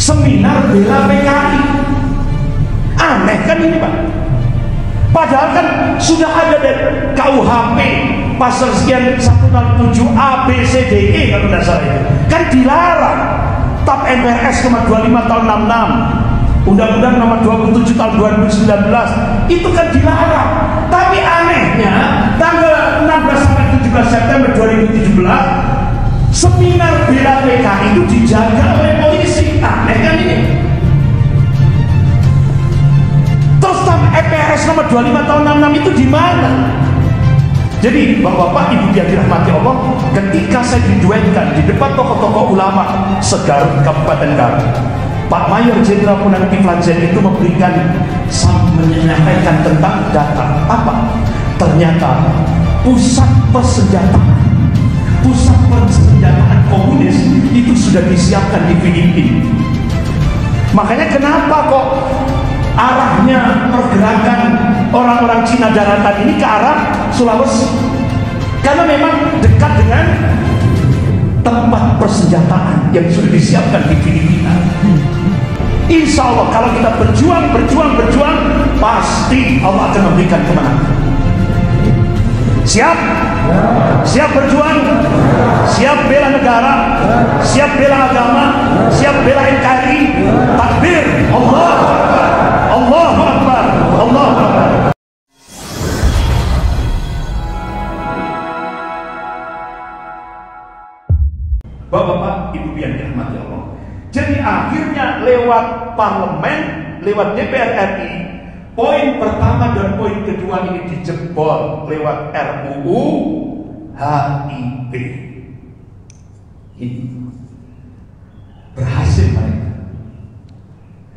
seminar bela PKI. Aneh kan ini Pak? Padahal kan sudah ada dari KUHP pasal sekian 167 A B C D E kalau tidak salah itu kan dilarang. TAP MPRS nomor 25 tahun 66, Undang-Undang nomor 27 tahun 2019 itu kan dilarang. Tapi anehnya tanggal 16 sampai 17 September 2017 seminar bela PKI itu dijaga oleh polisi. Aneh kan ini? Terus TAP MPRS nomor 25 tahun 66 itu di mana? Jadi Bapak-bapak Ibu yang dirahmati Allah, ketika saya diduetkan di depan tokoh-tokoh ulama segarut Kabupaten Garut, Pak Mayor Jenderal Purnawirawan Kiflan Zain itu menyampaikan tentang data apa? Ternyata pusat persenjataan komunis itu sudah disiapkan di Filipina. Makanya kenapa kok arahnya pergerakan orang-orang Cina daratan ini ke arah Sulawesi? Karena memang dekat dengan tempat persenjataan yang sudah disiapkan di Filipina. Insya Allah kalau kita berjuang, pasti Allah akan memberikan kemenangan. Siap? Siap berjuang? Siap bela negara? Siap bela agama? Siap bela NKRI? Takbir! Allah Akbar! Allahu Akbar! Allahu Akbar! Bapak-bapak, Ibu yang dirahmati Allah. Jadi akhirnya lewat parlemen, lewat DPR RI, poin pertama dan poin kedua ini dijebol lewat RUU HIP. Ini berhasil mereka.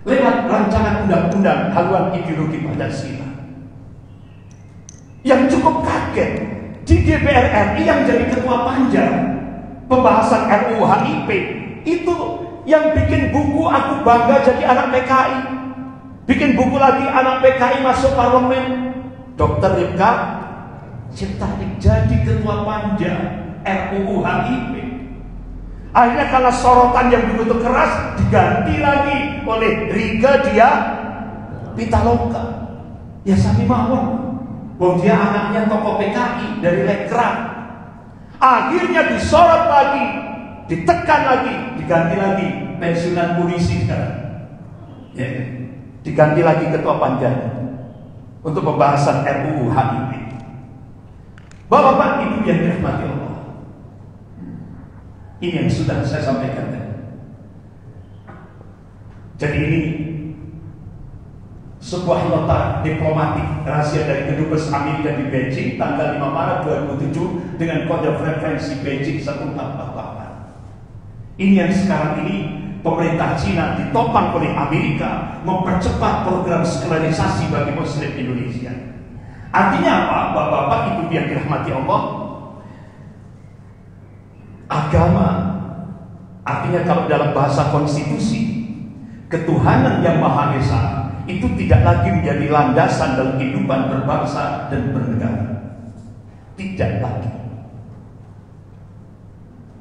Lewat rancangan undang-undang haluan ideologi Pancasila. Yang cukup kaget, di DPR RI yang jadi ketua panja pembahasan RUU HIP itu yang bikin buku Aku Bangga Jadi Anak PKI, bikin buku lagi Anak PKI Masuk Parlemen, Dr. Rifka Ciptanik jadi ketua panja RUU HIP. Akhirnya karena sorotan yang begitu keras diganti lagi oleh Riga Dia Pitaloka. Ya sami mawon, wong dia anaknya tokoh PKI dari Lekra. Akhirnya disorot lagi, ditekan lagi, diganti lagi pensiunan polisi sekarang. Ya, diganti lagi ketua panja untuk pembahasan RUU HIP. Bapak-bapak Ibu yang dirahmati Allah, ini yang sudah saya sampaikan tadi. Jadi ini sebuah nota diplomatik rahasia dari Kedubes Amerika di Beijing tanggal 5 Maret 2007 dengan kode referensi Beijing 1444. Ini yang sekarang ini pemerintah Cina ditopang oleh Amerika mempercepat program sekularisasi bagi Muslim Indonesia. Artinya apa? Bapak-bapak Ibu yang dirahmati Allah, agama artinya kalau dalam bahasa konstitusi, ketuhanan yang Maha Esa itu tidak lagi menjadi landasan dalam kehidupan berbangsa dan bernegara. Tidak lagi.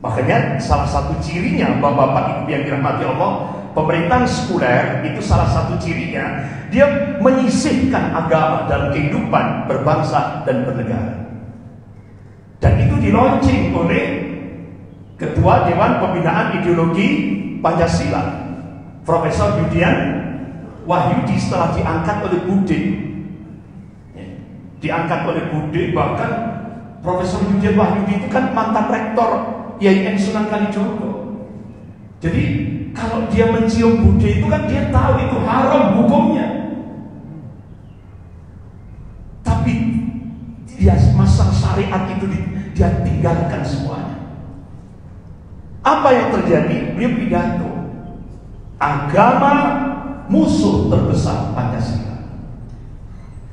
Makanya salah satu cirinya Bapak-bapak Ibu yang dirahmati Allah, pemerintahan sekuler itu salah satu cirinya dia menyisihkan agama dalam kehidupan berbangsa dan bernegara. Dan itu dilaunching oleh Ketua Dewan Pembinaan Ideologi Pancasila, Profesor Yudian Wahyudi, setelah diangkat oleh Bude. Diangkat oleh Bude, bahkan Profesor Yudian Wahyudi itu kan mantan rektor IAIN Sunan Kalijogo. Jadi kalau dia mencium Bude itu kan dia tahu itu haram hukumnya. Tapi dia masa syariat itu dia tinggalkan semuanya. Apa yang terjadi? Dia pidato, agama musuh terbesar Pancasila.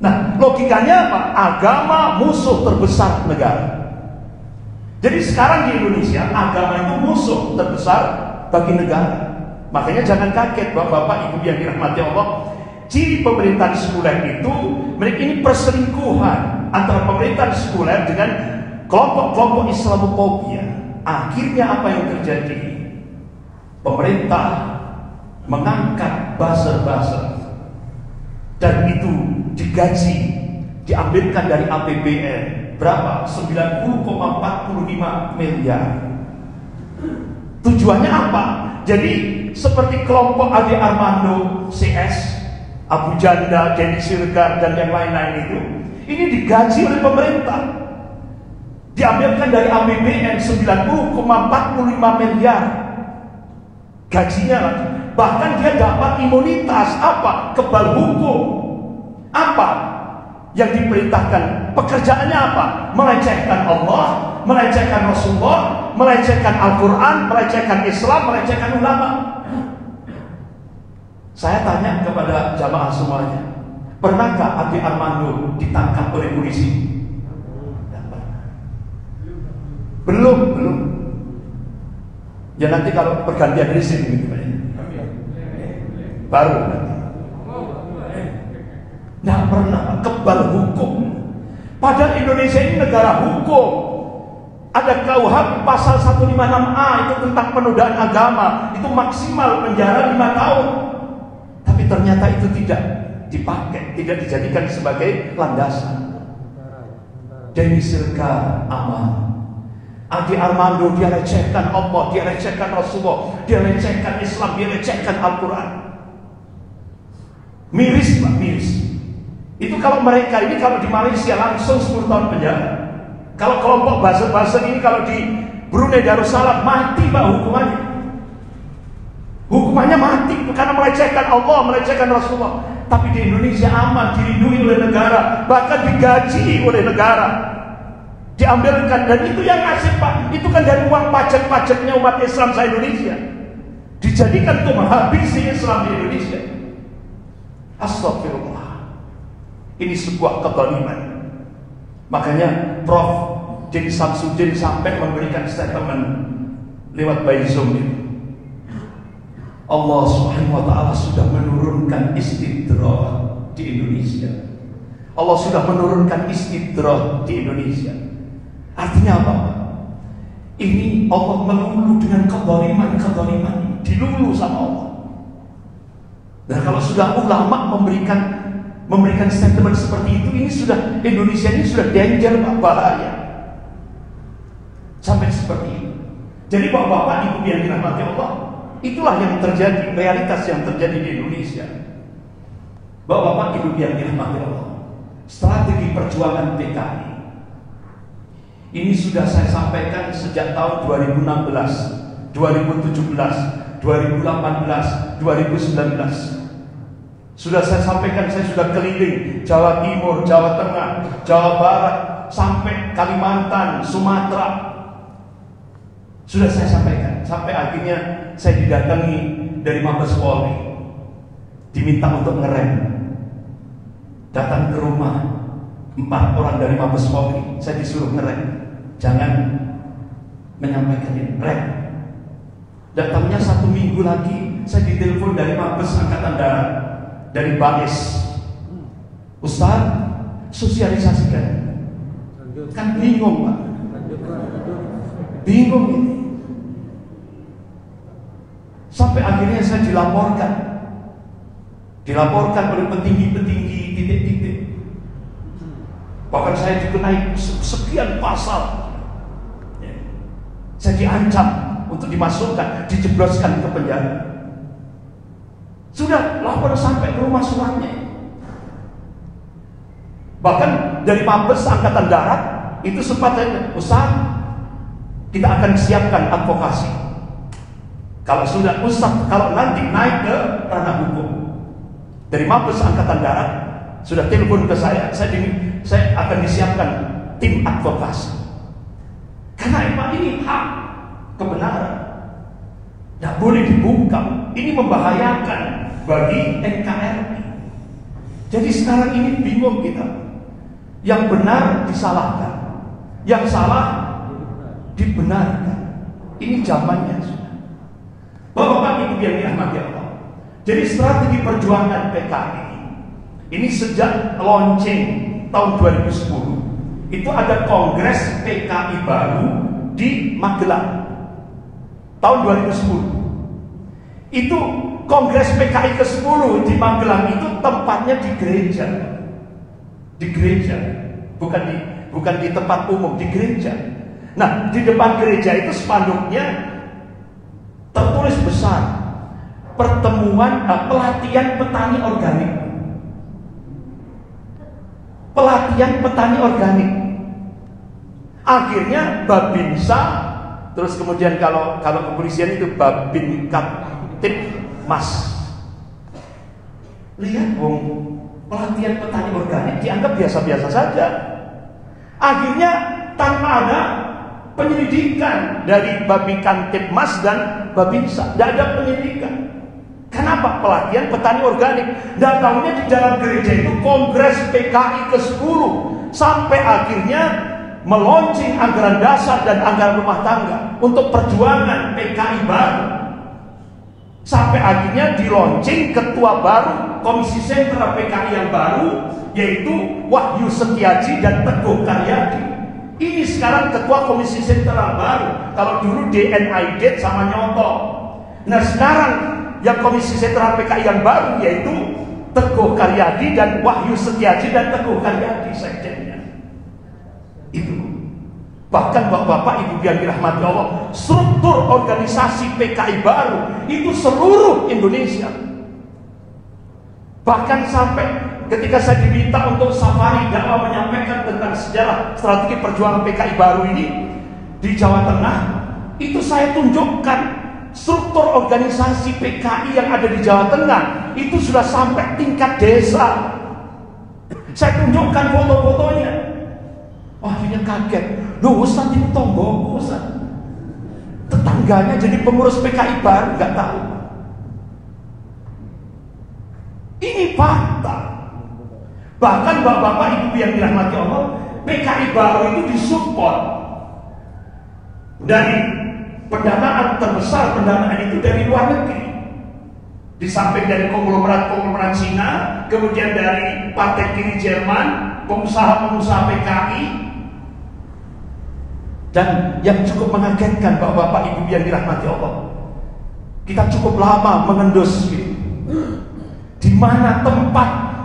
Nah, logikanya apa? Agama musuh terbesar negara. Jadi sekarang di Indonesia agama itu musuh terbesar bagi negara. Makanya jangan kaget Bapak-bapak Ibu yang dirahmati Allah, ciri pemerintahan sekuler itu mereka ini perselingkuhan antara pemerintahan sekuler dengan kelompok-kelompok Islamofobia. Akhirnya apa yang terjadi? Pemerintah mengangkat buzzer-buzzer, dan itu digaji, diambilkan dari APBN berapa? 90,45 miliar. Tujuannya apa? Jadi seperti kelompok Ade Armando, CS, Abu Janda, Denny Sirgar, dan yang lain-lain itu, ini digaji oleh pemerintah, diambilkan dari APBN 90,45 miliar gajinya. Bahkan dia dapat imunitas apa? Kebal hukum. Apa yang diperintahkan? Pekerjaannya apa? Melecehkan Allah, melecehkan Rasulullah, melecehkan Al-Quran, melecehkan Islam, melecehkan ulama. Saya tanya kepada jamaah semuanya, pernahkah Ade Armando ditangkap oleh polisi? Belum. Ya nanti kalau pergantian rezim gitu baru nanti. Nggak pernah kebal hukum. Padahal Indonesia ini negara hukum. Ada KUHP pasal 156A itu tentang penodaan agama, itu maksimal penjara 5 tahun. Tapi ternyata itu tidak dipakai, tidak dijadikan sebagai landasan. Denny Sirgar aman. Ade Armando dia lecehkan Allah, dia lecehkan Rasulullah, dia lecehkan Islam, dia lecehkan Al-Quran. Miris Pak, miris. Itu kalau mereka ini kalau di Malaysia langsung 10 tahun penjara. Kalau kelompok buzzer-buzzer ini kalau di Brunei Darussalam mati Pak hukumannya. Hukumannya mati karena melecehkan Allah, melecehkan Rasulullah. Tapi di Indonesia aman, dilindungi oleh negara, bahkan digaji oleh negara, diambilkan. Dan itu yang ngasih Pak, itu kan dari uang pajak-pajaknya umat Islam se-Indonesia, dijadikan untuk menghabisi Islam di Indonesia. Astagfirullah. Ini sebuah kezaliman. Makanya Prof. Denny Samsudin sampai memberikan statement lewat by Zoom itu. Allah Subhanahu wa ta'ala sudah menurunkan istidrah di Indonesia. Allah sudah menurunkan istidrah di Indonesia. Artinya apa? Ini Allah melulu dengan kezaliman, dilulu sama Allah. Dan kalau sudah ulama memberikan statement seperti itu, ini sudah Indonesia ini sudah danger Pak, bahaya. Sampai seperti itu. Jadi Bapak-bapak, Ibu yang dirahmati Allah, itulah yang terjadi, realitas yang terjadi di Indonesia. Bapak-bapak, Ibu yang dirahmati Allah, strategi perjuangan PKI ini sudah saya sampaikan sejak tahun 2016, 2017, 2018, 2019. Sudah saya sampaikan, saya sudah keliling Jawa Timur, Jawa Tengah, Jawa Barat, sampai Kalimantan, Sumatera. Sudah saya sampaikan, sampai akhirnya saya didatangi dari Mabes Polri, diminta untuk ngerem. Datang ke rumah 4 orang dari Mabes Polri, saya disuruh ngerem, jangan menyampaikan ini, rem. Datangnya 1 minggu lagi, saya ditelepon dari Mabes Angkatan Darat, dari Bais, Ustaz, sosialisasikan. Kan bingung Pak, bingung ini. Sampai akhirnya saya dilaporkan oleh petinggi-petinggi titik-titik. Bahkan saya dikenai sekian pasal. Saya diancam untuk dimasukkan, dijebloskan ke penjara. Sudah lapor sampai ke rumah suratnya. Bahkan dari Mabes Angkatan Darat itu sempat tanya, Ustaz, kita akan siapkan advokasi. Kalau sudah Ustaz, kalau nanti naik ke ranah hukum. Dari Mabes Angkatan Darat sudah telepon ke saya akan disiapkan tim advokasi. Karena emang ini hak, kebenaran, tidak boleh dibungkam. Ini membahayakan bagi NKRI. Jadi sekarang ini bingung kita. Yang benar disalahkan, yang salah dibenarkan. Ini zamannya sudah. Bapak-bapak, Ibu yang dirahmati Allah. Jadi strategi perjuangan PKI ini sejak launching tahun 2010 itu ada kongres PKI baru di Magelang tahun 2010. Itu Kongres PKI ke-10 di Magelang itu tempatnya di gereja. Di gereja, bukan di tempat umum, di gereja. Nah, di depan gereja itu spanduknya tertulis besar, pelatihan petani organik. Pelatihan petani organik. Akhirnya Babinsa, terus kemudian kalau kepolisian itu Babin Kaptipmas. Lihat wong, pelatihan petani organik dianggap biasa-biasa saja. Akhirnya tanpa ada penyelidikan dari Babin Kaptipmas dan Babinsa, tidak ada penyelidikan. Kenapa? Pelatihan petani organik. Dan tahunya di dalam gereja itu Kongres PKI ke-10 sampai akhirnya meluncing anggaran dasar dan anggaran rumah tangga untuk perjuangan PKI baru. Sampai akhirnya dilaunching ketua baru Komisi Sentra PKI yang baru, yaitu Wahyu Setiaji dan Teguh Karyadi. Ini sekarang ketua Komisi Sentra baru. Kalau dulu DNI sama Nyoto. Nah sekarang yang Komisi Sentra PKI yang baru yaitu Teguh Karyadi dan Wahyu Setiaji dan Teguh Karyadi sekjennya. Itu. Bahkan bapak-bapak ibu yang dirahmati Allah, struktur organisasi PKI baru itu seluruh Indonesia. Bahkan sampai ketika saya diminta untuk safari dakwah menyampaikan tentang sejarah strategi perjuangan PKI baru ini di Jawa Tengah, itu saya tunjukkan struktur organisasi PKI yang ada di Jawa Tengah itu sudah sampai tingkat desa. Saya tunjukkan foto-fotonya. Wah, akhirnya kaget. Loh, Ustaz itu tonggo, Ustaz. Tetangganya jadi pengurus PKI baru, nggak tahu. Ini fakta. Bahkan bapak-bapak ibu yang dirahmati Allah, PKI baru itu disupport dari pendanaan terbesar, pendanaan itu dari luar negeri. Di samping dari konglomerat Cina, kemudian dari partai kiri Jerman, pengusaha-pengusaha PKI. Dan yang cukup mengagetkan bapak-bapak ibu yang dirahmati Allah, kita cukup lama mengendus di mana tempat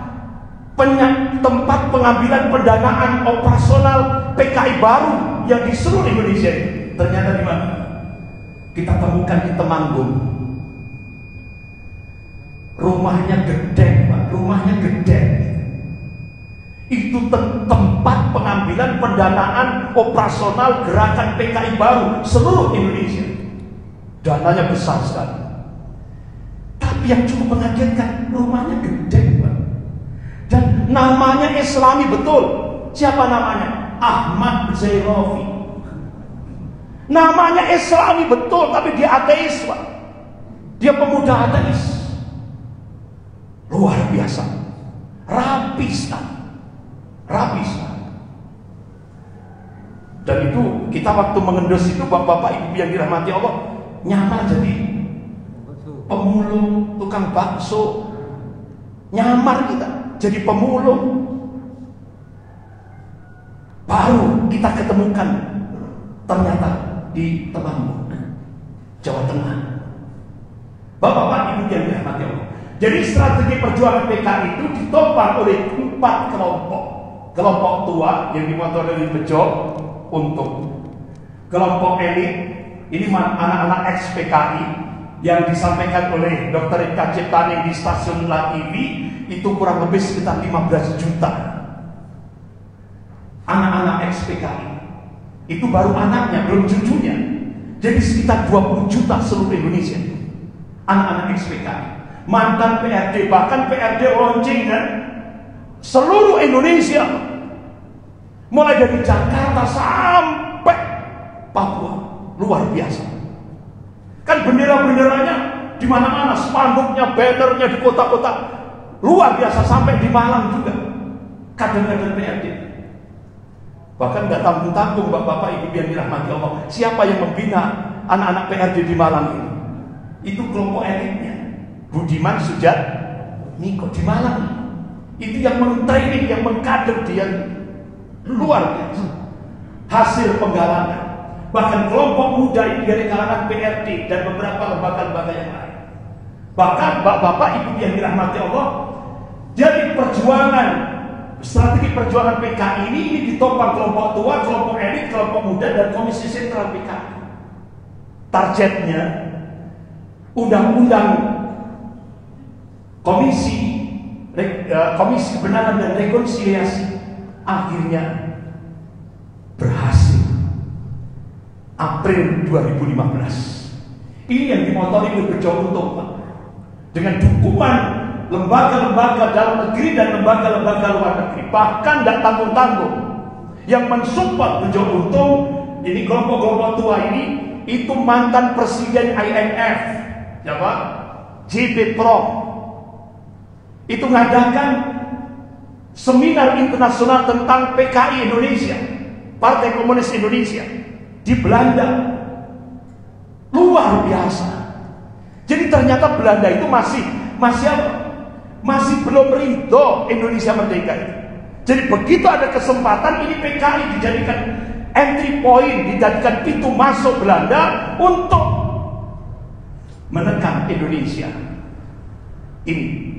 pengambilan pendanaan operasional PKI baru yang di seluruh Indonesia ini. Ternyata di mana? Kita temukan di Temanggung. Rumahnya gede, Pak. Rumahnya gede. Itu tempat pengambilan pendanaan operasional gerakan PKI baru seluruh Indonesia. Dananya besar sekali. Tapi yang cukup mengagetkan, rumahnya gede, Pak. Dan namanya Islami betul. Siapa namanya? Ahmad Zairafi. Namanya Islami betul, tapi dia ateis, Pak. Dia pemuda ateis. Luar biasa. Rapi sekali. Rapi sekali. Dan itu kita waktu mengendus itu bapak-bapak ibu yang dirahmati Allah, nyamar jadi pemulung, tukang bakso. Nyamar kita jadi pemulung. Baru kita ketemukan ternyata di Temanggung, Jawa Tengah. Bapak-bapak ibu yang dirahmati Allah. Jadi strategi perjuangan PKI itu ditopang oleh 4 kelompok. Kelompok tua yang dimotori dari Bejo untuk kelompok elit, ini anak-anak ex PKI yang disampaikan oleh Dr. Ika Ciptaning di stasiun La TV itu kurang lebih sekitar 15 juta anak-anak ex PKI. Itu baru anaknya, belum cucunya. Jadi sekitar 20 juta seluruh Indonesia anak-anak ex PKI, mantan PRD, bahkan PRD launching kan seluruh Indonesia, mulai dari Jakarta sampai Papua. Luar biasa. Kan bendera-benderanya di mana-mana, spanduknya, bannernya di kota-kota. Luar biasa, sampai di Malang juga. Kader-kader PRD. Bahkan nggak tanggung-tanggung bapak-bapak ibu yang dirahmati Allah. Siapa yang membina anak-anak PRD di Malang ini? Itu kelompok elitnya. Budiman Sujatmiko di Malang. Itu yang men-training, yang mengkader dia. Luar biasa. Hasil penggalangan. Bahkan kelompok muda ini dari kalangan PRD dan beberapa lembaga-lembaga yang lain. Bahkan bapak-bapak, ibu yang dirahmati Allah, jadi strategi perjuangan PKI ini ditopang kelompok tua, kelompok elit, kelompok muda, dan komisi sentral PKI. Targetnya undang-undang komisi kebenaran dan rekonsiliasi akhirnya berhasil. April 2015 ini yang dimotori oleh Bejo Untung, Pak, dengan dukungan lembaga-lembaga dalam negeri dan lembaga-lembaga luar negeri, bahkan tidak tanggung-tanggung yang mensupport Bejo Untung. Ini kelompok-kelompok tua ini itu mantan presiden IMF, ya Pak, JP Prom, itu mengadakan seminar internasional tentang PKI Indonesia, Partai Komunis Indonesia, di Belanda. Luar biasa. Jadi ternyata Belanda itu masih belum ridho Indonesia merdeka itu. Jadi begitu ada kesempatan, ini PKI dijadikan entry point, dijadikan pintu masuk Belanda untuk menekan Indonesia ini.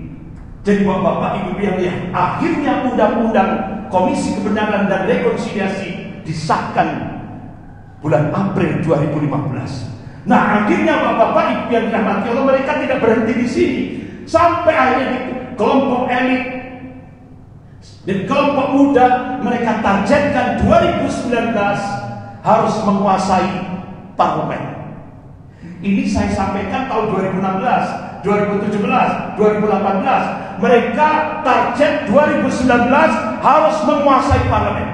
Jadi bapak-bapak, ibu yang lihat, akhirnya undang-undang Komisi Kebenaran dan Rekonsiliasi disahkan bulan April 2015. Nah, akhirnya bapak-bapak, ibu yang dirahmati Allah, mereka tidak berhenti di sini. Sampai akhirnya di kelompok elit dan kelompok muda, mereka targetkan 2019 harus menguasai parlemen. Ini saya sampaikan tahun 2016, 2017, 2018. Mereka target 2019 harus menguasai parlemen.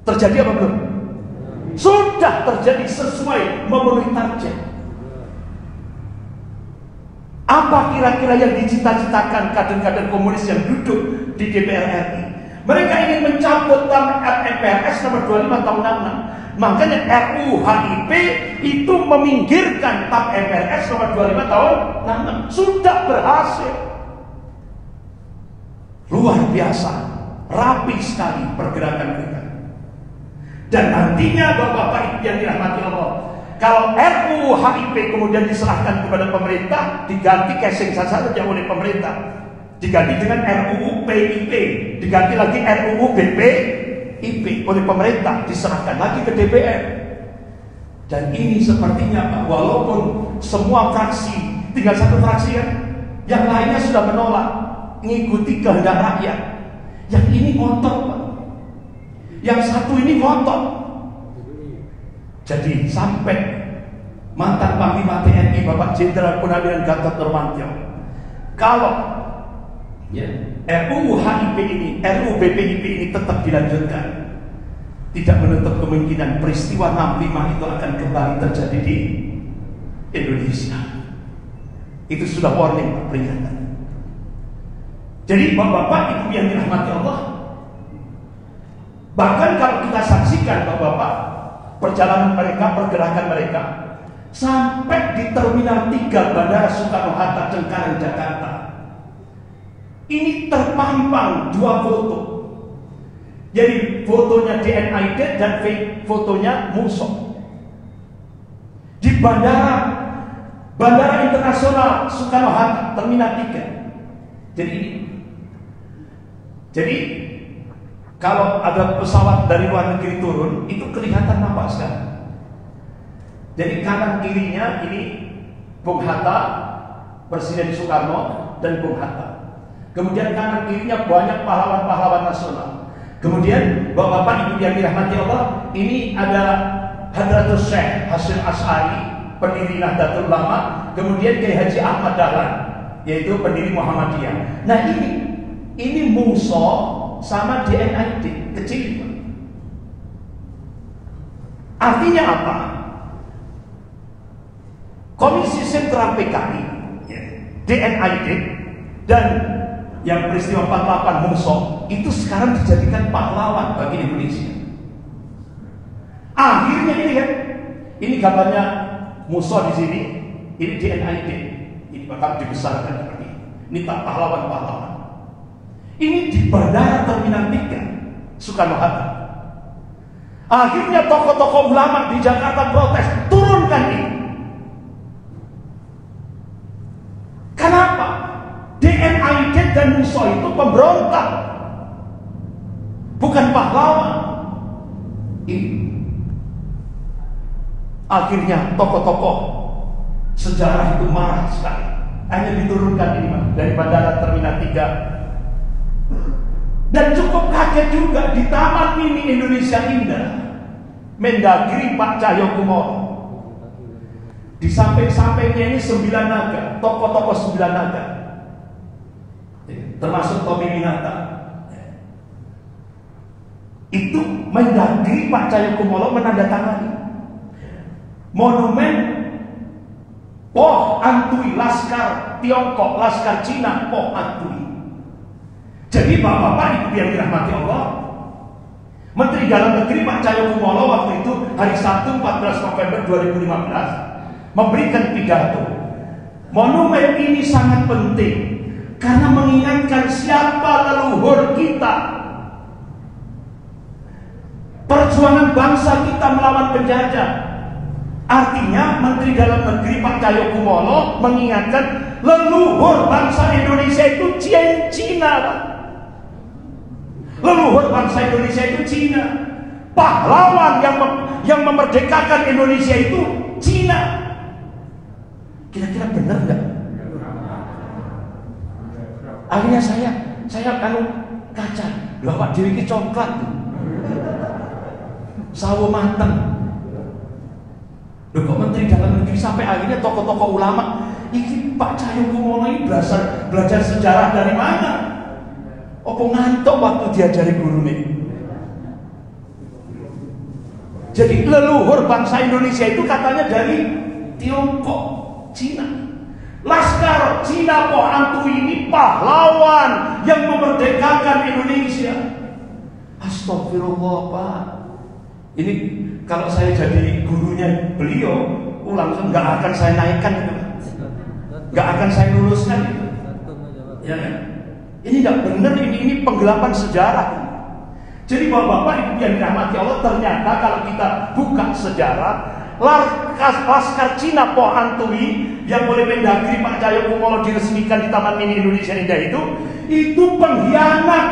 Terjadi apa belum? Sudah terjadi sesuai memenuhi target. Apa kira-kira yang dicita-citakan kader-kader komunis yang duduk di DPR RI? Mereka ingin mencabut TAP MPRS nomor 25 tahun 66. Makanya RUU HIP itu meminggirkan TAP MPRS nomor 25 tahun 66. Sudah berhasil. Luar biasa, rapi sekali pergerakan mereka. Dan nantinya bapak-bapak ibu yang dirahmati Allah, kalau RUU HIP kemudian diserahkan kepada pemerintah, diganti casing saja oleh pemerintah, diganti dengan RUU PIP, diganti lagi RUU BPIP oleh pemerintah, diserahkan lagi ke DPR. Dan ini sepertinya Pak, walaupun semua fraksi, tinggal satu fraksi kan, yang lainnya sudah menolak, mengikuti kehendak rakyat. Yang ini ngotot Pak, yang satu ini ngotot. Jadi sampai mantan Panglima TNI Bapak Jenderal Purnawirawan Gatot Nurmantio, kalau RUU HIP ini, RUU BPIP ini tetap dilanjutkan, tidak menutup kemungkinan peristiwa 65 itu akan kembali terjadi di Indonesia. Itu sudah warning Pak, peringatan. Jadi bapak-bapak ibu yang dirahmati Allah, bahkan kalau kita saksikan bapak-bapak perjalanan mereka, pergerakan mereka sampai di Terminal 3 Bandara Soekarno-Hatta Cengkareng Jakarta, ini terpampang dua foto. Jadi fotonya DNID dan fotonya Muso di Bandara Internasional Soekarno-Hatta Terminal 3. Jadi kalau ada pesawat dari luar negeri turun, itu kelihatan nampak sekali. Jadi kanan kirinya ini Bung Hatta, Presiden Soekarno dan Bung Hatta. Kemudian kanan kirinya banyak pahlawan-pahlawan nasional. Kemudian bapak-bapak ibu yang dirahmati Allah, ini ada Hadratus Syekh Hasyim Asy'ari, pendiri Nahdlatul Ulama. Kemudian Kiai Haji Ahmad Dahlan, yaitu pendiri Muhammadiyah. Nah ini Muso sama DNID kecil. Artinya apa? Komisi Sentral PKI, DNID, dan yang peristiwa 48 Muso itu sekarang dijadikan pahlawan bagi Indonesia. Akhirnya ini kan, ini gambarnya Muso di sini, ini DNID, ini bakal dibesarkan seperti ini. Ini tak pahlawan-pahlawan. Ini di Bandara Terminal 3 Soekarno-Hatta. Akhirnya tokoh-tokoh ulama di Jakarta protes, turunkan ini. Mahasiswa itu pemberontak, bukan pahlawan. Akhirnya tokoh-tokoh sejarah itu marah sekali. Hanya diturunkan ini dari Bandara Terminal 3. Dan cukup kaget juga di Taman Mini Indonesia Indah, Mendagri Pak Cahyokumolo. Di samping-sampingnya ini 9 naga, tokoh-tokoh 9 naga, termasuk Tommy Winata. Itu Mendagri Pak Cahyokumolo menandatangani monumen Poh Antui, Laskar Tiongkok, Laskar Cina, Poh Antui. Jadi bapak-bapak ibu yang dirahmati Allah, Menteri Dalam Negeri Pak Cahyokumolo waktu itu hari Sabtu 14 November 2015 memberikan pidato. Monumen ini sangat penting karena mengingatkan siapa leluhur kita. Perjuangan bangsa kita melawan penjajah. Artinya Menteri Dalam Negeri Pak Cahyokumolo mengingatkan leluhur bangsa Indonesia itu Cina. Leluhur bangsa Indonesia itu Cina. Pahlawan yang memerdekakan Indonesia itu Cina. Kira-kira benar nggak? Akhirnya saya kaca, Bapak Dewi ini coklat tuh, sawo mateng. Loh, kok Menteri Dalam Negeri sampai akhirnya tokoh-tokoh ulama, ini Pak Cahyokumolo ini belajar sejarah dari mana? Opo ngantuk waktu diajari guru nih. Jadi leluhur bangsa Indonesia itu katanya dari Tiongkok, Cina. Laskar Cina Poh Antui ini pahlawan yang memerdekakan Indonesia. Astagfirullah Pak. Ini kalau saya jadi gurunya beliau, ulang nggak akan saya naikkan itu, nggak akan saya luluskan itu. Ya kan? Ini nggak benar, ini penggelapan sejarah. Jadi bapak-bapak ibu yang dirahmati Allah, ternyata kalau kita buka sejarah, Laskar Cina Poh Antui yang oleh Mendagri Pak Cahyokumolo diresmikan di Taman Mini Indonesia Indah itu pengkhianat,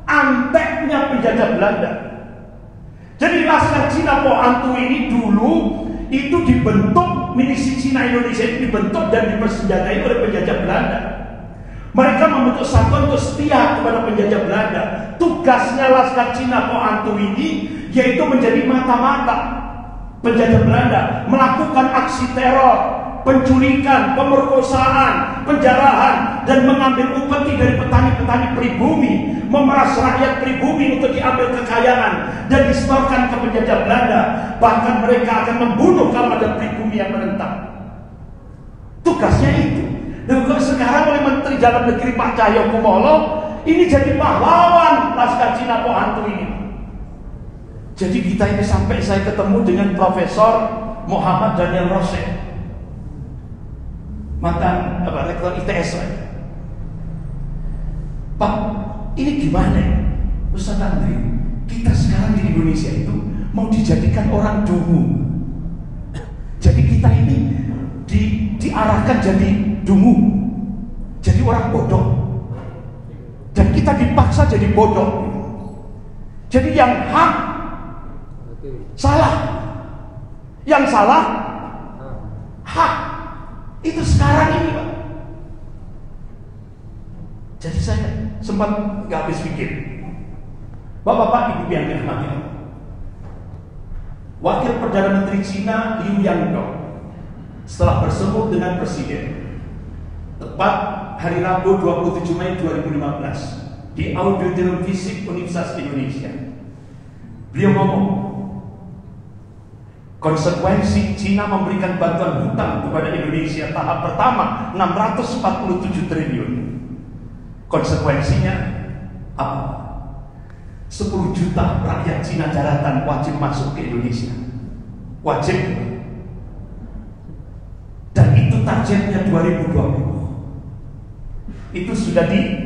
anteknya penjajah Belanda. Jadi Laskar Cina Poh Antui ini dulu itu dibentuk, milisi Cina Indonesia itu dibentuk dan dipersenjatai oleh penjajah Belanda. Mereka membentuk satuan untuk setia kepada penjajah Belanda. Tugasnya Laskar Cina Poh Antui ini yaitu menjadi mata-mata penjajah Belanda, melakukan aksi teror, penculikan, pemerkosaan, penjarahan, dan mengambil upeti dari petani-petani pribumi, memeras rakyat pribumi untuk diambil kekayaan dan disetorkan ke penjajah Belanda. Bahkan mereka akan membunuh kalau ada pribumi yang menentang. Tugasnya itu. Dan kok sekarang oleh Menteri Dalam Negeri Pak Cahyokumolo ini jadi pahlawan Laskar Cina Poh Antui ini. Jadi kita ini sampai saya ketemu dengan Profesor Muhammad Daniel Rose, mantan rektor ITS. Pak, ini gimana ya? Ustaz Andri, kita sekarang di Indonesia itu mau dijadikan orang dungu. Jadi kita ini diarahkan jadi dungu, jadi orang bodoh, dan kita dipaksa jadi bodoh. Jadi yang hak salah, yang salah hak. Itu sekarang ini Pak. Jadi saya sempat nggak habis pikir. Bapak-bapak ibu yang dirahmati Allah, Wakil Perdana Menteri Cina Liu Yangdong setelah bertemu dengan Presiden tepat hari Rabu 27 Mei 2015 di Auditorium Fisik Universitas Indonesia, beliau ngomong, konsekuensi Cina memberikan bantuan hutang kepada Indonesia tahap pertama 647 triliun. Konsekuensinya apa? 10 juta rakyat Cina daratan wajib masuk ke Indonesia. Wajib. Dan itu targetnya 2020. Itu sudah dipatok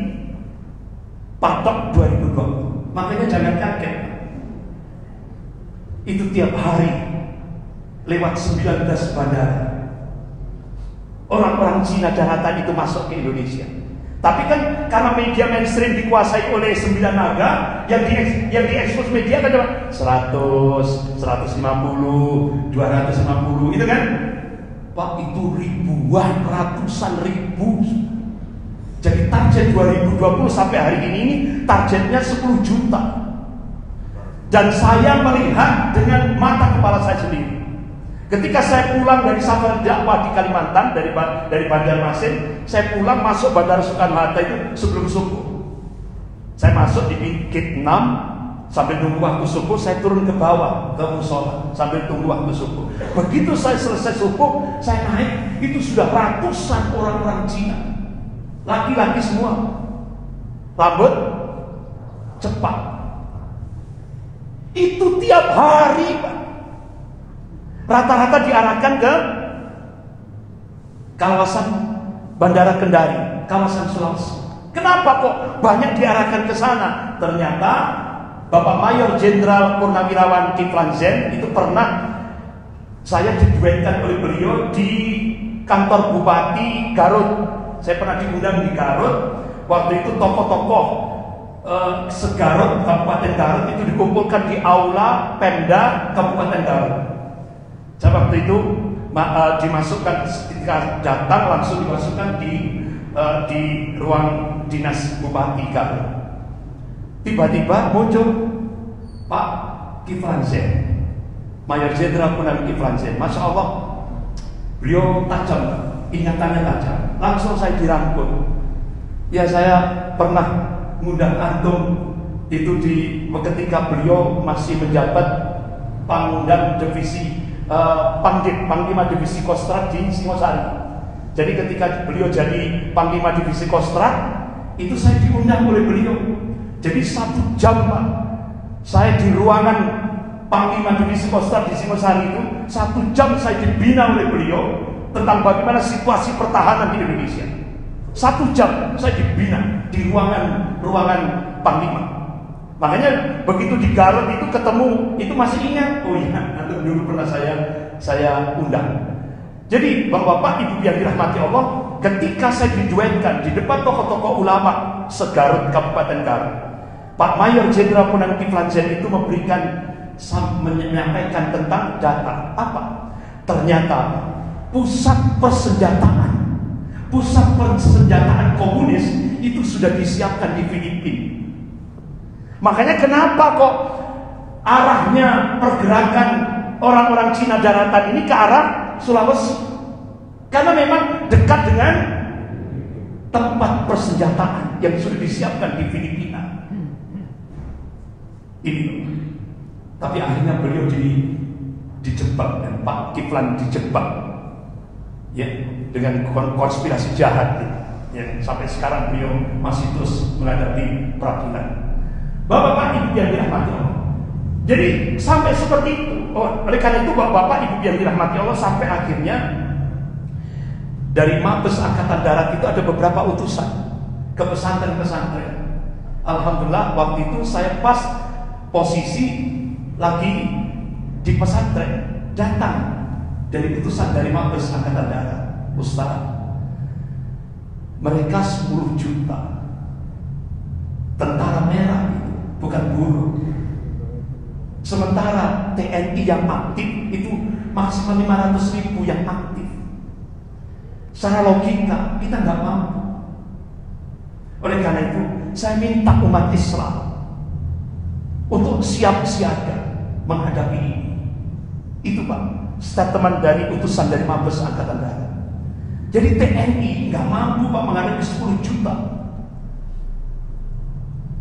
2020. Makanya jangan kaget. Itu tiap hari lewat 19 bandara orang-orang Cina daratan itu masuk ke Indonesia. Tapi kan karena media mainstream dikuasai oleh 9 naga, yang diekspos media kan cuma 100, 150, 250, itu kan? Pak, itu ribuan, ratusan ribu. Jadi target 2020 sampai hari ini targetnya 10 juta. Dan saya melihat dengan mata kepala saya sendiri. Ketika saya pulang dari safari dakwah di Kalimantan, dari Banjarmasin, saya pulang masuk Bandara Soekarno-Hatta itu sebelum subuh. Saya masuk di gate 6, sambil tunggu waktu subuh, saya turun ke bawah, ke musola, sambil tunggu waktu subuh. Begitu saya selesai subuh, saya naik, itu sudah ratusan orang-orang Cina. Laki-laki semua. Rambut cepat. Itu tiap hari, Pak. Rata-rata diarahkan ke kawasan Bandara Kendari, kawasan Sulawesi. Kenapa kok banyak diarahkan ke sana? Ternyata Bapak Mayor Jenderal Purnawirawan Kiflan Zain itu pernah saya diduetkan oleh beliau di kantor Bupati Garut. Saya pernah diundang di Garut. Waktu itu tokoh-tokoh segarut Kabupaten Garut itu dikumpulkan di aula Pemda Kabupaten Garut. Saya waktu itu dimasukkan, ketika datang langsung dimasukkan di ruang dinas Bupati Garut. Tiba-tiba muncul Pak Kiflan Zain, Mayor Jenderal Purnawirawan Kiflan Zain. Masya Allah, beliau tajam, ingatannya tajam. Langsung saya dirangkul. Ya, saya pernah ngundang antum itu ketika beliau masih menjabat Pangdam Divisi Panglima Divisi Kostrad di Singosari. Jadi ketika beliau jadi Panglima Divisi Kostrad, itu saya diundang oleh beliau. Jadi 1 jam, Pak, saya di ruangan Panglima Divisi Kostrad di Singosari itu 1 jam saya dibina oleh beliau tentang bagaimana situasi pertahanan di Indonesia. 1 jam saya dibina di ruangan Panglima. Makanya begitu di Garut itu ketemu, itu masih ingat. Oh iya, dulu pernah saya undang. Jadi bapak-bapak, ibu yang dirahmati Allah, ketika saya diduetkan di depan tokoh-tokoh ulama segarut Kabupaten Garut, Pak Mayor Jenderal Purnawirawan Kiflan Zain itu menyampaikan tentang data apa? Ternyata pusat persenjataan komunis itu sudah disiapkan di Filipina. Makanya kenapa kok arahnya pergerakan orang-orang Cina daratan ini ke arah Sulawesi? Karena memang dekat dengan tempat persenjataan yang sudah disiapkan di Filipina. Ini. Tapi akhirnya beliau dijebak, dan Pak Kiflan dijebak, ya, dengan konspirasi jahat, ya, sampai sekarang beliau masih terus menghadapi peradilan. Bapak-bapak, ibu yang dirahmati Allah. Jadi sampai seperti itu. Oleh karena itu bapak-bapak, ibu yang dirahmati Allah, sampai akhirnya dari Mabes Angkatan Darat itu ada beberapa utusan ke pesantren-pesantren. Alhamdulillah waktu itu saya pas posisi lagi di pesantren, datang dari utusan dari Mabes Angkatan Darat. Ustaz, mereka 10 juta tentara merah itu, bukan buruh. Sementara TNI yang aktif itu maksimal 500.000 yang aktif. Secara logika kita nggak mampu. Oleh karena itu saya minta umat Islam untuk siap siaga menghadapi ini. Itu Pak statement dari utusan dari Mabes Angkatan Darat. Jadi TNI nggak mampu Pak menghadapi 10 juta.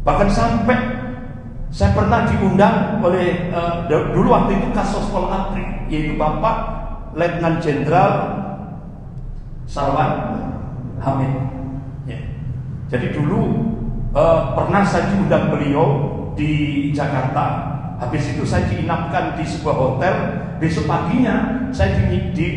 Bahkan sampai saya pernah diundang oleh dulu waktu itu Kasos Pol Apri, yaitu Bapak Letnan Jenderal Sarwan Hamid. Ya. Jadi dulu pernah saya diundang beliau di Jakarta. Habis itu saya diinapkan di sebuah hotel. Besok paginya saya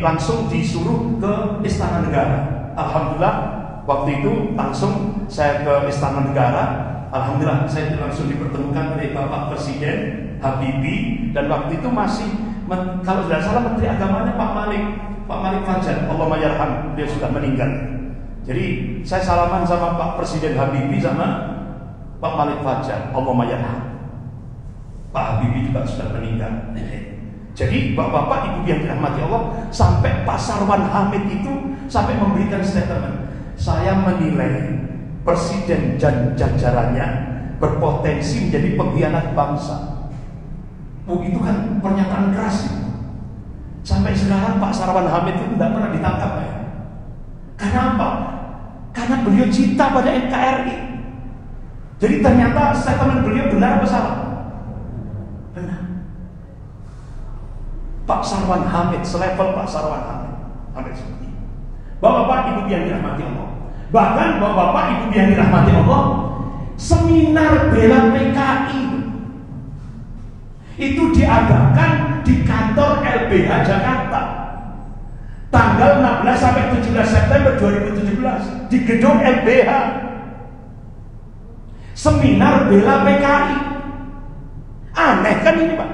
langsung disuruh ke Istana Negara. Alhamdulillah waktu itu langsung saya ke Istana Negara. Alhamdulillah saya langsung dipertemukan oleh Bapak Presiden Habibie, dan waktu itu masih kalau tidak salah Menteri Agamanya Pak Malik Fajar, Allahumma yarham, dia sudah meninggal. Jadi saya salaman sama Pak Presiden Habibie sama Pak Malik Fajar, Allahumma yarham. Pak Habibie juga sudah meninggal. Jadi bapak-bapak ibu yang dirahmati Allah, sampai Pak Sarwan Hamid itu sampai memberikan statement, saya menilai presiden dan jajarannya berpotensi menjadi pengkhianat bangsa. Itu kan pernyataan keras. Sampai sekarang Pak Sarwan Hamid itu tidak pernah ditangkap ya. Karena apa? Karena beliau cinta pada NKRI. Jadi ternyata statement beliau benar apa salah? Benar. Pak Sarwan Hamid, selevel Pak Sarwan Hamid. Sampai seperti itu. Bapak-bapak ibu yang dirahmati Allah. Bahkan bapak-bapak ibu yang dirahmati Allah, seminar bela PKI itu diadakan di kantor LBH Jakarta tanggal 16 sampai 17 September 2017 di gedung LBH. Seminar bela PKI. Aneh kan ini Pak?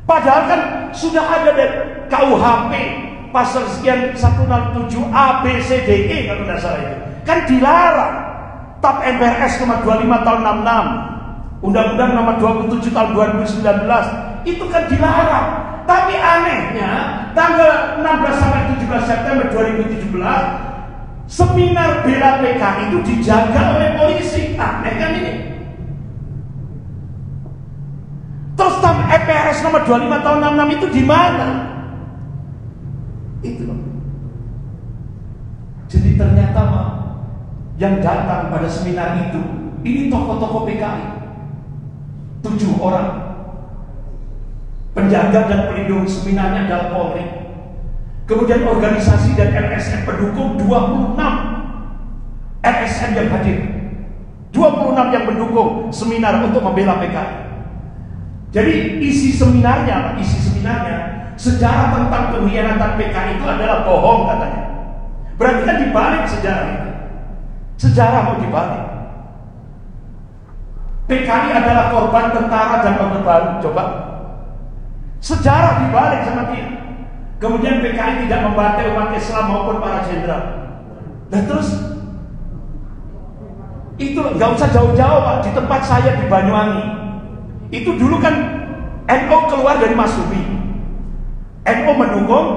Padahal kan sudah ada dari KUHP pasal sekian 107 A B C D E kalau tidak salah itu. Kan dilarang. TAP MPRS nomor 25 tahun 66, Undang-Undang nomor 27 tahun 2019 itu kan dilarang. Tapi anehnya tanggal 16 sampai 17 September 2017 seminar bela PKI itu dijaga oleh polisi. Aneh kan ini? Terus TAP MPRS nomor 25 tahun 66 itu di mana? Itu loh. Jadi ternyata Pak, yang datang pada seminar itu ini tokoh-tokoh PKI 7 orang. Penjaga dan pelindung seminarnya adalah Polri. Kemudian organisasi dan LSM pendukung 26 LSM yang hadir, 26 yang mendukung seminar untuk membela PKI. Jadi isi seminarnya sejarah tentang pengkhianatan PKI itu adalah bohong katanya. Berarti kan dibalik sejarah itu. Sejarah mau dibalik. PKI adalah korban tentara dan Orde Baru. Coba. Sejarah dibalik sama dia. Kemudian PKI tidak membantai umat Islam maupun para jenderal. Dan terus itu nggak usah jauh-jauh Pak, di tempat saya di Banyuwangi. Itu dulu kan NU keluar dari Masyumi. NU mendukung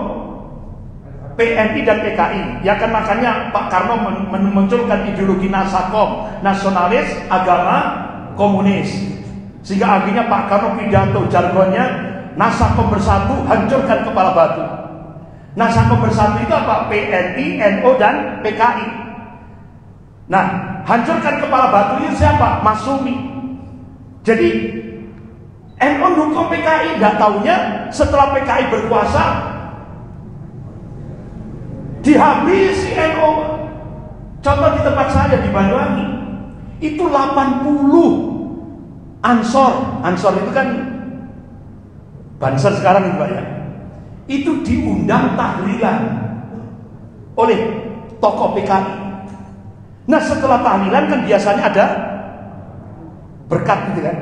PNI dan PKI. Ya kan makanya Pak Karno memunculkan ideologi Nasakom, nasionalis, agama, komunis. Sehingga akhirnya Pak Karno pidato jargonnya Nasakom bersatu, hancurkan kepala batu. Nasakom bersatu itu apa? PNI, NU dan PKI. Nah, hancurkan kepala batu itu siapa? Masyumi. Jadi NU dukung PKI, nggak taunya setelah PKI berkuasa dihabisi NU. Contoh di tempat saya di Banyuwangi itu 80 Ansor itu kan Banser sekarang itu Pak ya. Itu diundang tahlilan oleh tokoh PKI. Nah setelah tahlilan kan biasanya ada berkat gitu kan.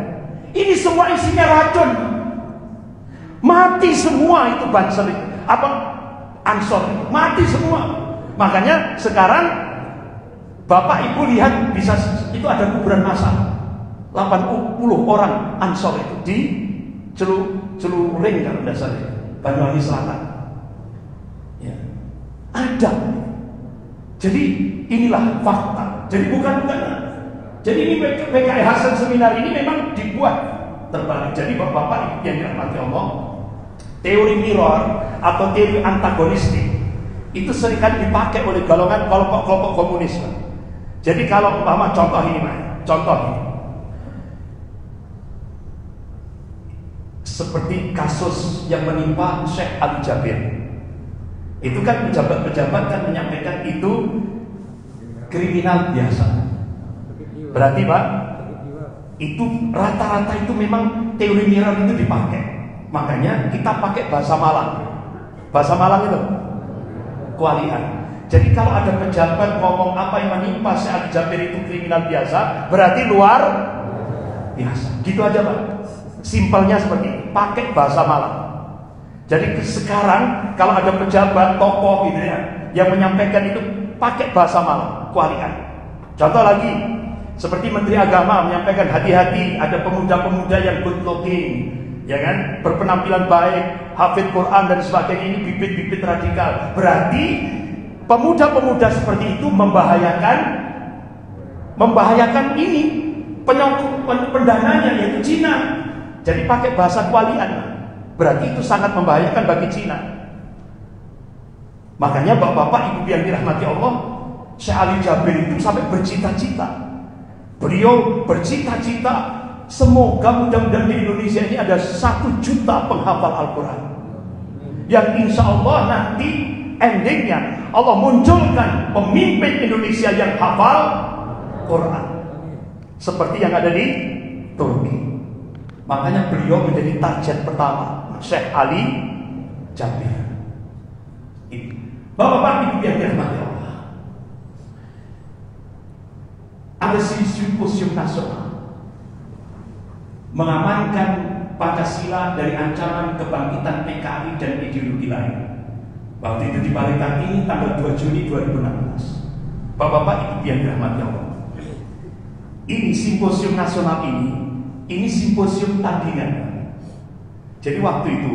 Ini semua isinya racun. Mati semua itu Banser itu. Ansor itu. Mati semua. Makanya sekarang Bapak Ibu lihat bisa itu ada kuburan massal. 80 orang Ansor itu di Celuring kalau tidak salah. Banyuwangi Selatan. Ya. Ada. Jadi inilah fakta. Jadi bukan. Jadi ini PKI Hasan seminar ini memang dibuat terbalik. Jadi bapak-bapak yang dirahmati Allah, teori mirror atau teori antagonistik itu seringkali dipakai oleh golongan kelompok komunis. Jadi kalau umpama contoh ini, seperti kasus yang menimpa Syekh Ali Jabir, itu kan pejabat-pejabat kan menyampaikan itu kriminal biasa. Berarti Pak, itu rata-rata itu memang teori mirror itu dipakai. Makanya kita pakai bahasa Malang. Bahasa Malang itu kualian. Jadi kalau ada pejabat ngomong apa yang menimpa Syekh Ali Jabir itu kriminal biasa, berarti luar biasa. Gitu aja Pak. Simpelnya seperti ini, pakai bahasa Malang. Jadi sekarang kalau ada pejabat tokoh gitu ya yang menyampaikan itu pakai bahasa Malang, kualian. Contoh lagi, seperti Menteri Agama menyampaikan hati-hati, ada pemuda-pemuda yang good looking, ya kan, berpenampilan baik, hafid Quran dan sebagainya, ini bibit-bibit radikal. Berarti pemuda-pemuda seperti itu membahayakan ini pendananya, yaitu Cina. Jadi pakai bahasa kualian, berarti itu sangat membahayakan bagi Cina. Makanya bapak-bapak, ibu yang dirahmati Allah, Syekh Ali Jabir itu sampai bercita-cita. Beliau bercita-cita semoga mudah-mudahan di Indonesia ini ada 1 juta penghafal Al-Quran, yang insya Allah nanti endingnya Allah munculkan pemimpin Indonesia yang hafal Quran seperti yang ada di Turki. Makanya beliau menjadi target pertama, Syekh Ali Jabir. Bapak-bapak, ibu yang dirahmati Allah, ada simposium nasional mengamankan Pancasila dari ancaman kebangkitan PKI dan ideologi lain. Waktu itu di Balikan ini tanggal 2 Juni 2016. Bapak-bapak, ibu yang dirahmati Allah, ini simposium nasional ini simposium tandingan. Jadi waktu itu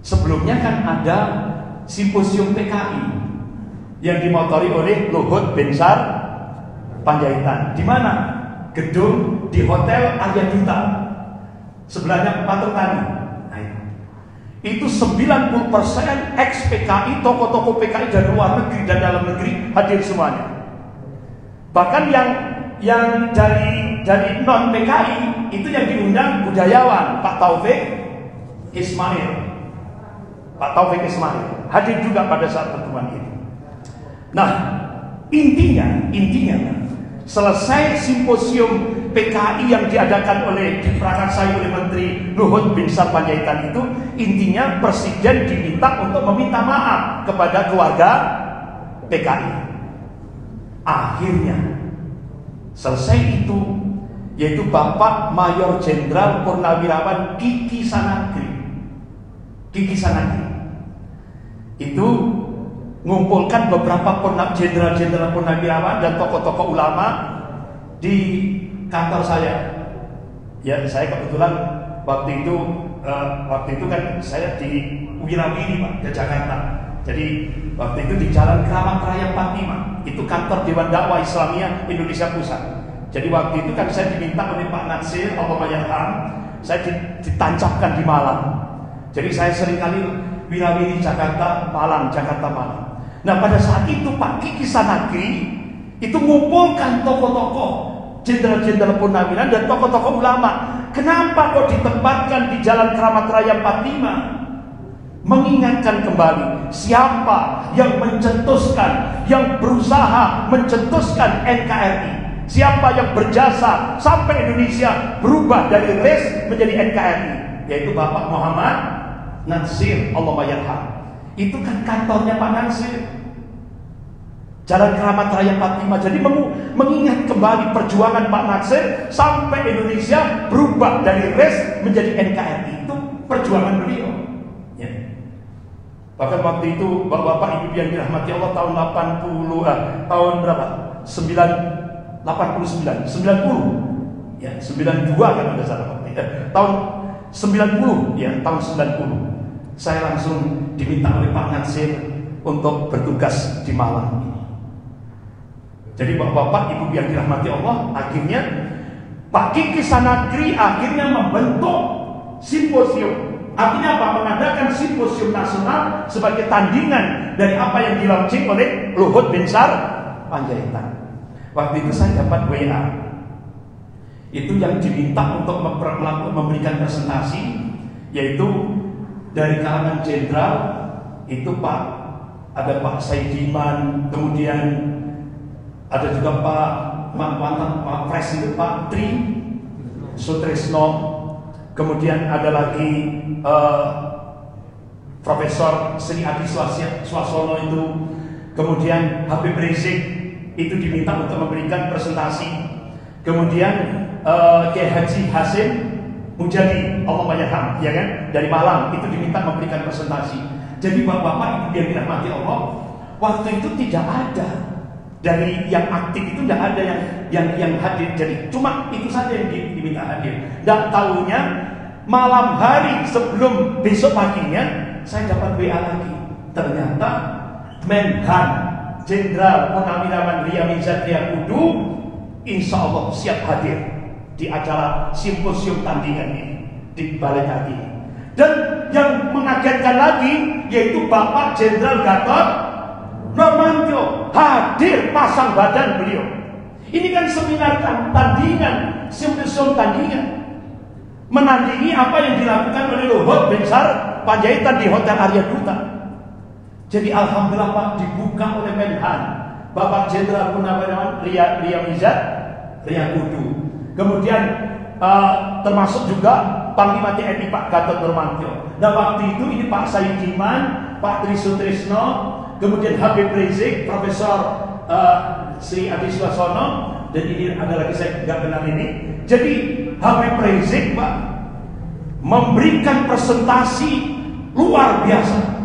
sebelumnya kan ada simposium PKI yang dimotori oleh Luhut Binsar Panjaitan. Di mana? Gedung di Hotel Arya Duta, sebelahnya Patung Tani. Nah, itu 90% ex PKI, tokoh-tokoh PKI dari luar negeri dan dalam negeri hadir semuanya. Bahkan yang dari non PKI itu yang diundang budayawan Pak Taufik Ismail. Pak Taufik Ismail hadir juga pada saat pertemuan itu. Nah, intinya selesai simposium PKI yang diadakan diprakarsai oleh Menteri Luhut Binsar Panjaitan itu, intinya Presiden diminta untuk meminta maaf kepada keluarga PKI. Akhirnya selesai itu, yaitu Bapak Mayor Jenderal Purnawirawan Kiki Sanagri itu ngumpulkan beberapa jenderal-jenderal purnawirawan dan tokoh-tokoh ulama di kantor saya. Ya, saya kebetulan waktu itu kan saya di Wirawiri, Pak, ke Jakarta. Jadi waktu itu di Jalan Keramat Raya 45, itu kantor Dewan Dakwah Islamiyah Indonesia Pusat. Jadi waktu itu kan saya diminta oleh Pak Natsir Allahyarham, saya ditancapkan di Malang. Jadi saya seringkali Wirawiri Jakarta Malang. Nah, pada saat itu Pak Kiki Sanagri itu mengumpulkan tokoh-tokoh, jenderal-jenderal purnawirawan dan tokoh-tokoh ulama. Kenapa kok ditempatkan di Jalan Keramat Raya 45? Mengingatkan kembali siapa yang mencetuskan, yang berusaha mencetuskan NKRI, siapa yang berjasa sampai Indonesia berubah dari RIS menjadi NKRI, yaitu Bapak Muhammad Natsir Allahyarham. Itu kan kantornya Pak Natsir, Jalan Keramat Raya 45. Jadi mengingat kembali perjuangan Pak Natsir sampai Indonesia berubah dari RIS menjadi NKRI. Itu perjuangan beliau, ya. Bahkan waktu itu bapak-bapak, ibu yang dirahmati Allah, tahun 80 tahun berapa? 90 ya, 92 kan ada salah waktu. Tahun 90 ya, tahun 90. Saya langsung diminta oleh Pak Natsir untuk bertugas di Malang ini. Jadi bapak-bapak, ibu yang dirahmati Allah, akhirnya Pak Kiki Sanagri akhirnya membentuk simposium. Artinya apa? Mengadakan simposium nasional sebagai tandingan dari apa yang dilaunching oleh Luhut Binsar Panjaitan. Waktu itu saya dapat WA, itu yang diminta untuk memberikan presentasi, yaitu dari kalangan jenderal itu ada Pak Saidiman, kemudian ada juga mantan Pak Presiden Pak Tri Sutrisno, kemudian ada lagi Profesor Sri Adi Swasono itu, kemudian Habib Rizik itu diminta untuk memberikan presentasi, kemudian Kiai Haji Hasim Mujadi Allahyarham, ya kan, dari Malang, itu diminta memberikan presentasi. Jadi bapak-bapak, ibu yang dirahmati Allah, Waktu itu tidak ada dari yang aktif, itu tidak ada yang hadir. Jadi cuma itu saja yang diminta hadir. Dan tahunya malam hari sebelum besok paginya saya dapat WA lagi. Ternyata Menhan Jenderal Purnawirawan Ria Mizar Triakudu insya Allah siap hadir di acara simposium tandingan ini di Balai Hati. Dan yang mengagetkan lagi yaitu Bapak Jenderal Gatot Nurmantio hadir pasang badan beliau. Ini kan seminar tandingan, simposium tandingan, menandingi apa yang dilakukan oleh Luhut Binsar Panjaitan di Hotel Arya Duta. Jadi alhamdulillah Pak, dibuka oleh Menhan Bapak Jenderal Purnawirawan Ria Mizar Triakudu. Kemudian termasuk juga Panglima TNI Pak Gatot Nurmantio. Nah waktu itu ini Pak Sayyidiman, Pak Tri Sutrisno, kemudian Habib Rizik, Profesor Sri Adi Suasono, dan ini ada lagi saya nggak kenal ini. Jadi Habib Rizik Pak memberikan presentasi luar biasa.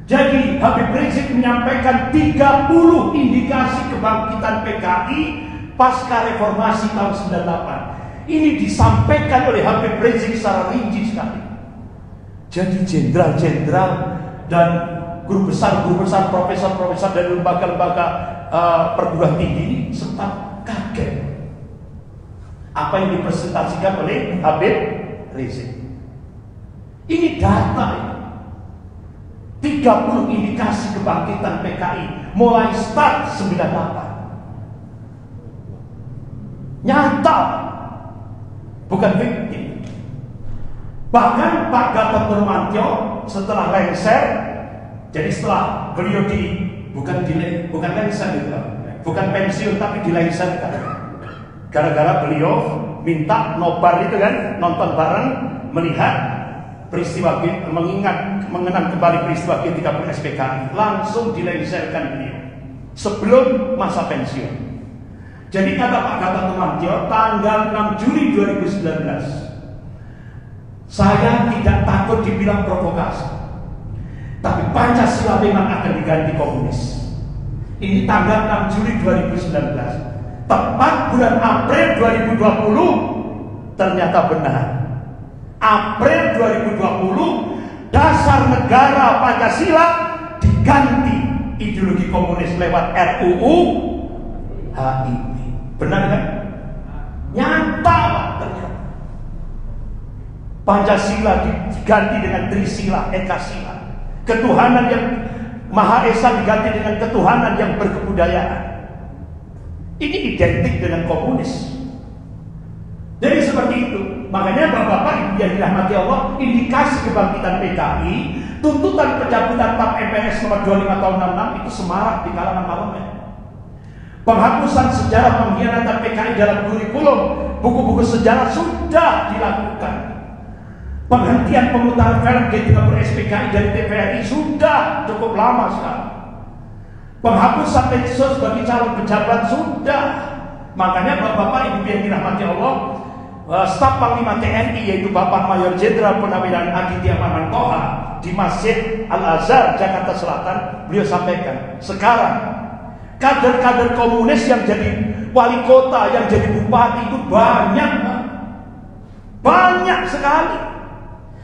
Jadi Habib Rizik menyampaikan 30 indikasi kebangkitan PKI pasca reformasi tahun 98. Ini disampaikan oleh Habib Rizik secara rinci sekali. Jadi jenderal-jenderal dan guru besar, profesor-profesor dari lembaga-lembaga perguruan tinggi ini sempat kaget apa yang dipresentasikan oleh Habib Rizik. Ini data ini. 30 indikasi kebangkitan PKI mulai start 98. Nyata, bukan fiktif. Bahkan Pak Gatot Nurmantio setelah lengser, jadi setelah beliau bukan lengser gitu, bukan pensiun tapi dilengserkan. Gara-gara beliau minta nobar itu kan, nonton bareng, melihat peristiwa, mengenang kembali peristiwa G30 SPKI, langsung dilengserkan beliau sebelum masa pensiun. Jadi kata Pak Gatot Nurmantio tanggal 6 Juli 2019, saya tidak takut dibilang provokasi, tapi Pancasila memang akan diganti komunis. Ini tanggal 6 Juli 2019. Tepat bulan April 2020 ternyata benar. April 2020 dasar negara Pancasila diganti ideologi komunis lewat RUU HIP. Benar kan? Nyata Pak, ternyata Pancasila diganti dengan Trisila, Ekasila. Ketuhanan yang Maha Esa diganti dengan ketuhanan yang berkebudayaan. Ini identik dengan komunis. Jadi seperti itu. Makanya Bapak-bapak Ibu yang dirahmati Allah, indikasi kebangkitan PKI, tuntutan pencabutan PAP MPS nomor 25 tahun 66 itu semarak di kalangan parlemen. Penghapusan sejarah pengkhianatan PKI dalam kurikulum buku-buku sejarah sudah dilakukan. Penghentian pemutaran film G30 SPKI dari TVRI sudah cukup lama sekali. Penghapusan medsos bagi calon pejabat sudah. Makanya Bapak-bapak Ibu yang dirahmati Allah, Staf Panglima TNI yaitu Bapak Mayor Jenderal Purnawirawan Aditya Mantoha di Masjid Al-Azhar Jakarta Selatan, beliau sampaikan sekarang kader-kader komunis yang jadi wali kota, yang jadi bupati itu banyak sekali.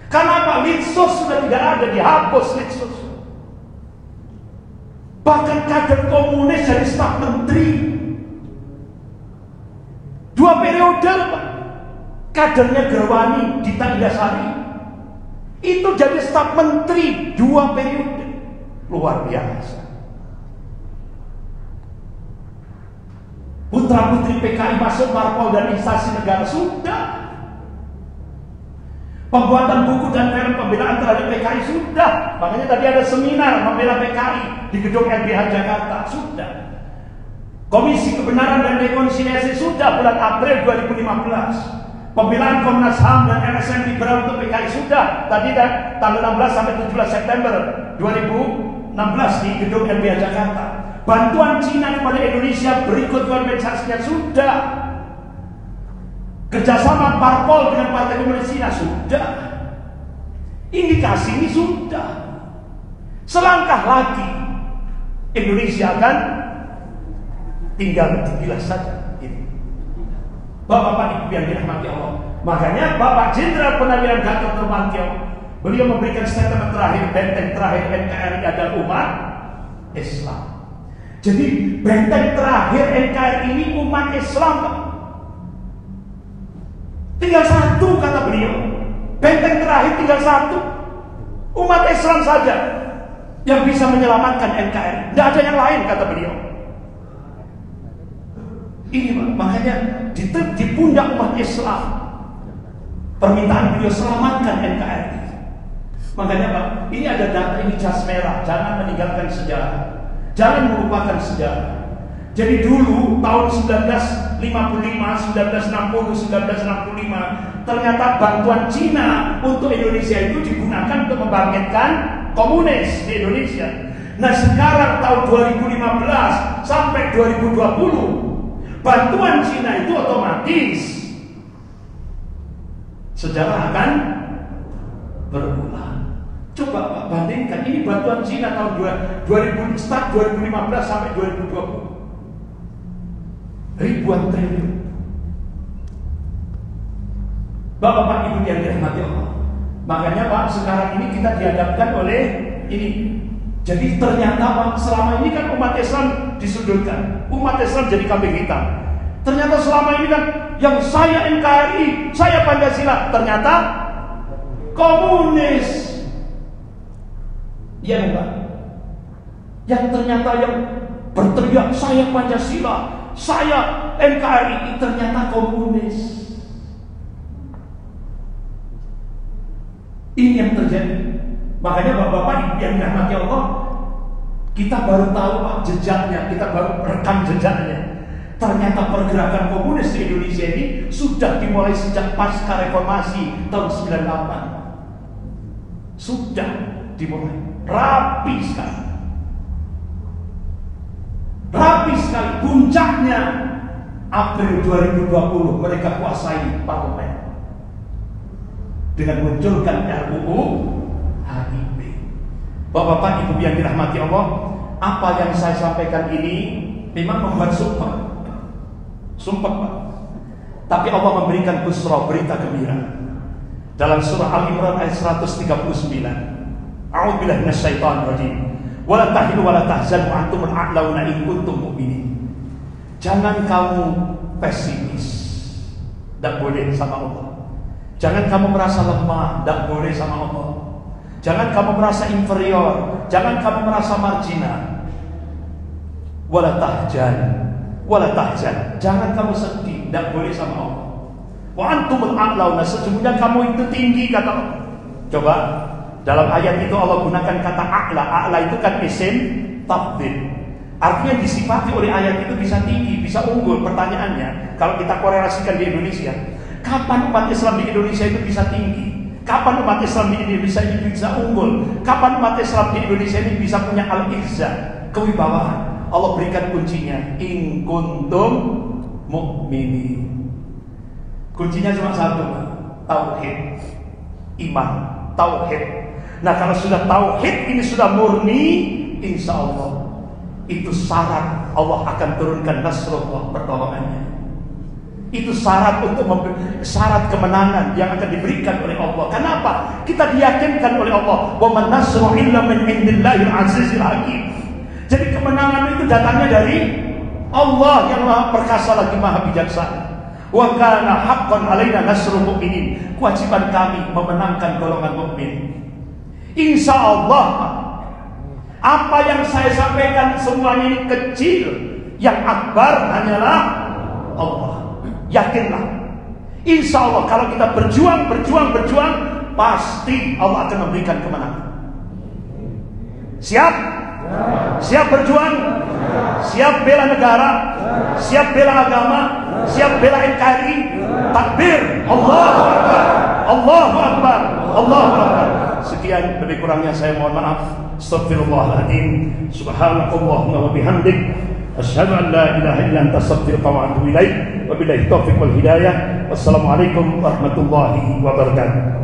Kenapa? Litsos sudah tidak ada, dihapus Litsos. Bahkan kader komunis jadi staf menteri 2 periode Pak. Kadernya Gerwani, Dita Indasari itu jadi staf menteri 2 periode. Luar biasa. Putra-putri PKI masuk parpol dan instansi negara sudah. Pembuatan buku dan film pembelaan terhadap PKI sudah. Makanya tadi ada seminar membela PKI di gedung LBH Jakarta sudah. Komisi Kebenaran dan Rekonsiliasi sudah bulan April 2015. Pembelaan Komnas HAM dan LSM Liberal untuk PKI sudah. Tadi tanggal 16 sampai 17 September 2016 di gedung LBH Jakarta. Bantuan Cina kepada Indonesia berikut kompensasinya sudah. Kerjasama parpol dengan Partai Komunis Cina sudah. Indikasi ini sudah. Selangkah lagi Indonesia akan tinggal dibilas saja. Ini. Bapak-bapak Ibu yang dirahmati Allah. Makanya Bapak Jenderal Penawiran Gatot Nurmantio, beliau memberikan statement terakhir, benteng terakhir NKRI adalah umat Islam. Jadi benteng terakhir NKRI ini umat Islam. Tinggal satu, kata beliau. Benteng terakhir tinggal satu. Umat Islam saja yang bisa menyelamatkan NKRI. Tidak ada yang lain, kata beliau. Ini makanya di pundak umat Islam permintaan beliau, selamatkan NKRI. Makanya Pak, ini ada data, ini jas merah. Jangan meninggalkan sejarah, jangan melupakan sejarah. Jadi dulu tahun 1955, 1960, 1965 ternyata bantuan Cina untuk Indonesia itu digunakan untuk membangkitkan komunis di Indonesia. Nah sekarang tahun 2015 sampai 2020 bantuan Cina itu otomatis sejarah akan berulang. Coba Pak bandingkan, ini bantuan Cina tahun 2015 sampai 2020 ribuan triliun. Bapak-bapak Ibu yang dirahmati Allah. Makanya Pak, sekarang ini kita dihadapkan oleh ini. Jadi ternyata Pak, selama ini kan umat Islam disudutkan, umat Islam jadi kambing hitam. Ternyata selama ini kan yang saya NKRI, saya Pancasila, ternyata komunis. Iya Pak. Yang ternyata yang berteriak saya Pancasila, saya NKRI, ternyata komunis. Ini yang terjadi. Makanya Bapak-bapak Ibu yang dirahmati Allah, kita baru tahu Pak jejaknya, kita baru rekam jejaknya. Ternyata pergerakan komunis di Indonesia ini sudah dimulai sejak pasca reformasi tahun 98. Sudah dimulai rapi sekali. Rapi sekali. Puncaknya April 2020 mereka kuasai parlemen dengan munculkan RUU HIP. Bapak-bapak Ibu yang dirahmati Allah, apa yang saya sampaikan ini memang membuat sumpah. Sumpah Pak. Tapi Allah memberikan busra, berita gembira. Dalam surah Al-Imran ayat 139. A'udzubillahi minasyaitonir rajim. Wala tahinu wala tahzanu wa antumul a'launa in kuntum mu'minin. Jangan kamu pesimis. Tidak boleh sama Allah. Jangan kamu merasa lemah, tidak boleh sama Allah. Jangan kamu merasa inferior, jangan kamu merasa marginal. Wala tahzan, wala tahzan. Jangan kamu sedih, tidak boleh sama Allah. Wa antumul a'launa, sesungguhnya kamu itu tinggi, kata Allah. Coba dalam ayat itu Allah gunakan kata a'la. A'la itu kan isim tafdhil. Artinya disifati oleh ayat itu bisa tinggi, bisa unggul. Pertanyaannya, kalau kita korelasikan di Indonesia, kapan umat Islam di Indonesia itu bisa tinggi? Kapan umat Islam di Indonesia ini bisa unggul? Kapan umat Islam di Indonesia ini bisa punya al-izzah, kewibawaan? Allah berikan kuncinya, in kuntum mu'minin. Kuncinya cuma satu, tauhid, iman, tauhid. Nah kalau sudah tauhid ini sudah murni, insya Allah itu syarat Allah akan turunkan nasrullah, pertolongannya. Itu syarat untuk syarat kemenangan yang akan diberikan oleh Allah. Kenapa? Kita diyakinkan oleh Allah, wa man nasru illa min indillahil azizil hakim. Jadi kemenangan itu datangnya dari Allah yang Maha Perkasa lagi Maha Bijaksana. Wa kana haqqan alaina nasrul mu'minin. Kewajiban kami memenangkan golongan mukmin. Insya Allah apa yang saya sampaikan semuanya ini kecil, yang akbar hanyalah Allah. Yakinlah, insya Allah kalau kita berjuang, pasti Allah akan memberikan kemenangan. Siap? Siap berjuang? Siap bela negara? Siap bela agama? Siap bela NKRI? Takbir! Allahu Akbar! Allahu Akbar! Allahu Akbar! Sekian, lebih kurangnya saya mohon maaf. Astaghfirullahaladzim. Subhanakallahumma wa bihamdik, asyhadu an la ilaha illa anta, astaghfiruka wa atubu ilaik. Wabillahi taufiq wal hidayah. Wassalamualaikum warahmatullahi wabarakatuh.